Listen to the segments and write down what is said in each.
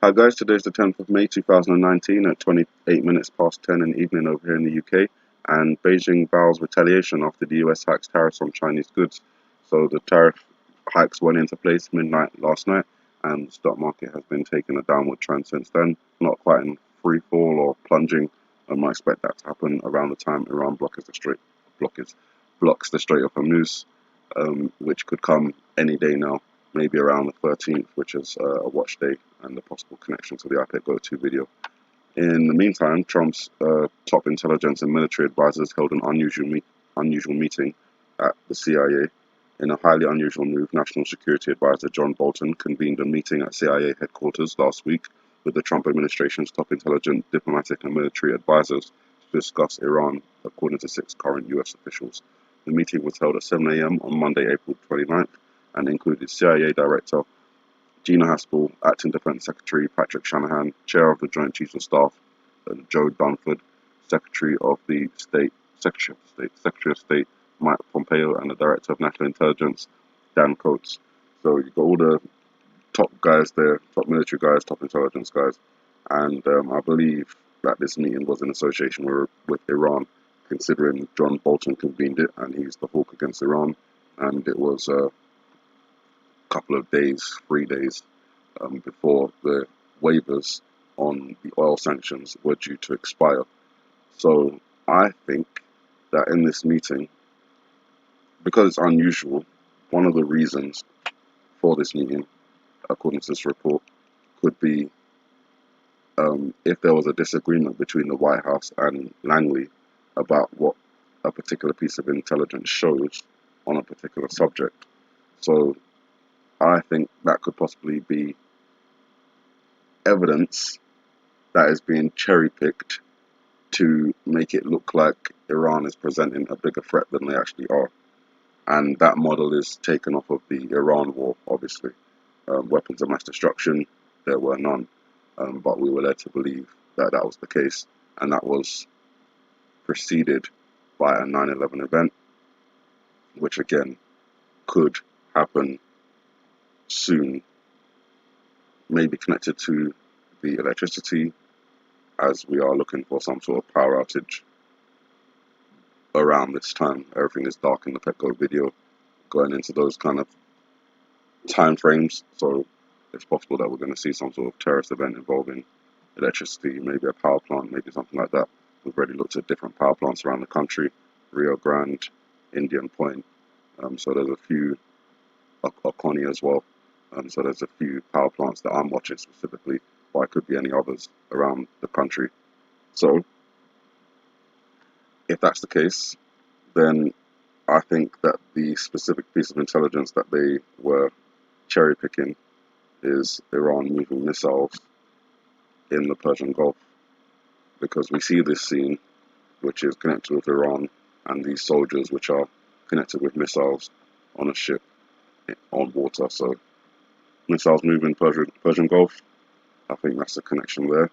Hi guys, today is the 10th of May 2019 at 28 minutes past 10 in the evening over here in the UK, and Beijing vows retaliation after the US hikes tariffs on Chinese goods. So the tariff hikes went into place midnight last night, and the stock market has been taking a downward trend since then. Not quite in free fall or plunging. I might expect that to happen around the time Iran blocks the Strait of Hormuz, which could come any day now, maybe around the 13th, which is a watch day and a possible connection to the IPEC Go-To video. In the meantime, Trump's top intelligence and military advisors held an unusual meeting at the CIA. In a highly unusual move, National Security Advisor John Bolton convened a meeting at CIA headquarters last week with the Trump administration's top intelligence, diplomatic and military advisors to discuss Iran, according to 6 current US officials. The meeting was held at 7 a.m. on Monday, April 29th, and included CIA Director Gina Haspel, Acting Defense Secretary Patrick Shanahan, Chair of the Joint Chiefs of Staff Joe Dunford, Secretary of State Mike Pompeo, and the Director of National Intelligence Dan Coates. So you've got all the top guys there, top military guys, top intelligence guys, and I believe that this meeting was in association with Iran, considering John Bolton convened it, and he's the hawk against Iran, and it was a couple of days, 3 days, before the waivers on the oil sanctions were due to expire. So I think that in this meeting, because it's unusual, one of the reasons for this meeting, according to this report, could be if there was a disagreement between the White House and Langley about what a particular piece of intelligence shows on a particular subject. So I think that could possibly be evidence that is being cherry-picked to make it look like Iran is presenting a bigger threat than they actually are. And that model is taken off of the Iran war, obviously. Weapons of mass destruction, there were none. But we were led to believe that that was the case. And that was preceded by a 9/11 event, which again could happen soon, maybe connected to the electricity, as we are looking for some sort of power outage around this time. Everything is dark in the Petco video, going into those kind of time frames. So it's possible that we're going to see some sort of terrorist event involving electricity, maybe a power plant, maybe something like that. We've already looked at different power plants around the country, Rio Grande, Indian Point. So there's a few, Oconee as well. So there's a few power plants that I'm watching specifically, but it could be any others around the country. So if that's the case, then I think that the specific piece of intelligence that they were cherry picking is Iran moving missiles in the Persian Gulf, because we see this scene, which is connected with Iran, and these soldiers which are connected with missiles on a ship on water. So missiles moving Persian Gulf, I think that's a connection there.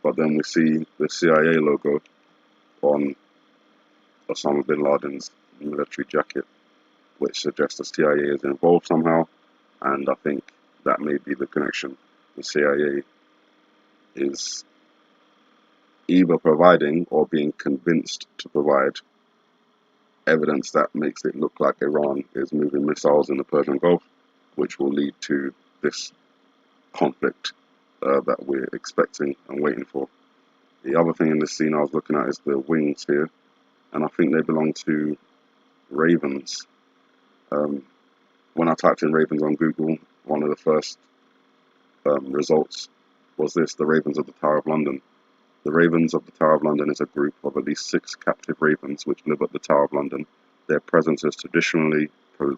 But then we see the CIA logo on Osama bin Laden's military jacket, which suggests the CIA is involved somehow, and I think that may be the connection. The CIA is either providing or being convinced to provide evidence that makes it look like Iran is moving missiles in the Persian Gulf, which will lead to this conflict that we're expecting and waiting for. The other thing in this scene I was looking at is the wings here, and I think they belong to ravens. When I typed in ravens on Google, one of the first results was this: the ravens of the Tower of London. The ravens of the Tower of London is a group of at least 6 captive ravens which live at the Tower of London. Their presence is traditionally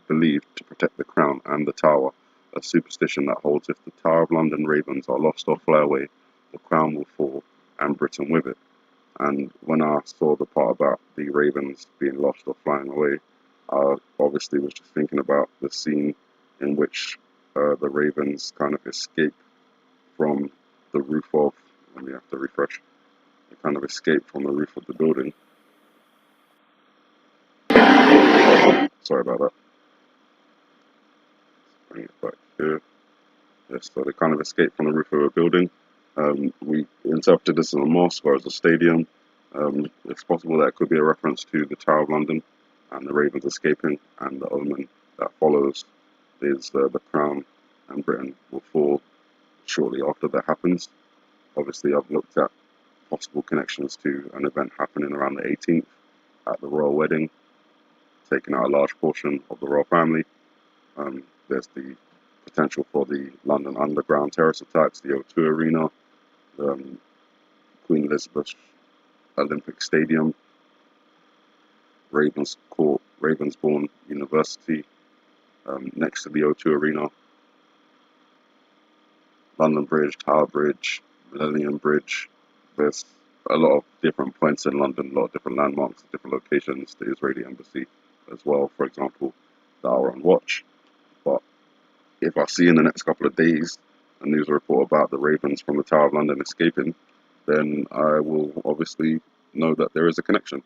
believed to protect the crown and the tower, a superstition that holds if the Tower of London ravens are lost or fly away, the crown will fall, and Britain with it. And when I saw the part about the ravens being lost or flying away, I obviously was just thinking about the scene in which the ravens kind of escape from the roof of, let me have to refresh, they kind of escape from the roof of the building. Sorry about that. Bring it back here. Yes, so they kind of escaped from the roof of a building. We interpreted this as a mosque or as a stadium. It's possible that it could be a reference to the Tower of London and the ravens escaping, and the omen that follows is the crown and Britain will fall shortly after that happens. Obviously, I've looked at possible connections to an event happening around the 18th at the royal wedding, taking out a large portion of the royal family. There's the potential for the London Underground terrorist attacks, the O2 Arena, Queen Elizabeth Olympic Stadium, Ravens Court, Ravensbourne University, next to the O2 Arena, London Bridge, Tower Bridge, Millennium Bridge. There's a lot of different points in London, a lot of different landmarks, different locations, the Israeli embassy as well, for example, that are on watch. But if I see in the next couple of days a news report about the ravens from the Tower of London escaping, then I will obviously know that there is a connection.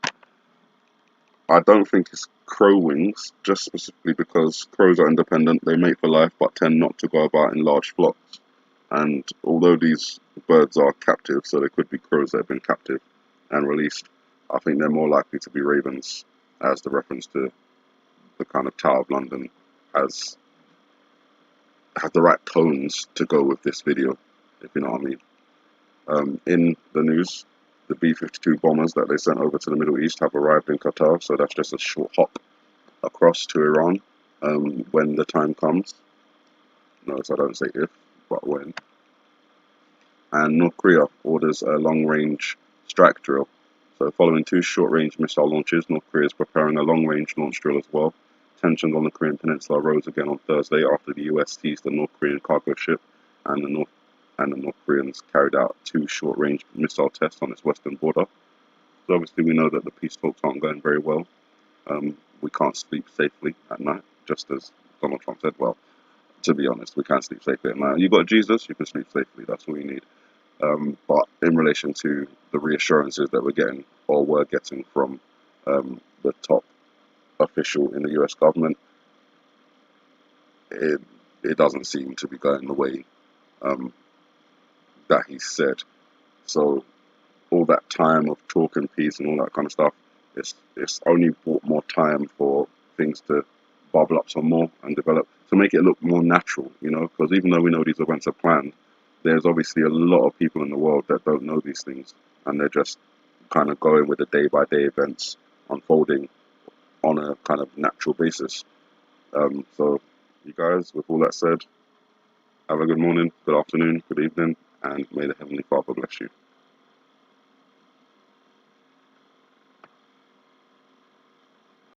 I don't think it's crow wings, just specifically because crows are independent, they mate for life, but tend not to go about in large flocks. And although these birds are captive, so they could be crows that have been captive and released, I think they're more likely to be ravens, as the reference to the kind of Tower of London has the right tones to go with this video, if you know what I mean. In the news, the B52 bombers that they sent over to the Middle East have arrived in Qatar, so that's just a short hop across to Iran when the time comes. Notice I don't say if, but when. And North Korea orders a long-range strike drill. So following two short-range missile launches, North Korea is preparing a long-range launch drill as well. Tensions on the Korean Peninsula rose again on Thursday after the US seized the North Korean cargo ship, and the North Koreans carried out two short-range missile tests on its western border. So obviously we know that the peace talks aren't going very well. We can't sleep safely at night, just as Donald Trump said. Well, to be honest, we can't sleep safely at night. You got Jesus, you can sleep safely. That's all you need. But in relation to the reassurances that we're getting or were getting from the top official in the US government, it doesn't seem to be going the way that he said. So all that time of talk and peace and all that kind of stuff, it's only brought more time for things to bubble up some more and develop to make it look more natural, you know, because even though we know these events are planned, there's obviously a lot of people in the world that don't know these things, and they're just kind of going with the day-by-day events unfolding on a kind of natural basis. So you guys, with all that said, have a good morning, good afternoon, good evening, and may the Heavenly Father bless you.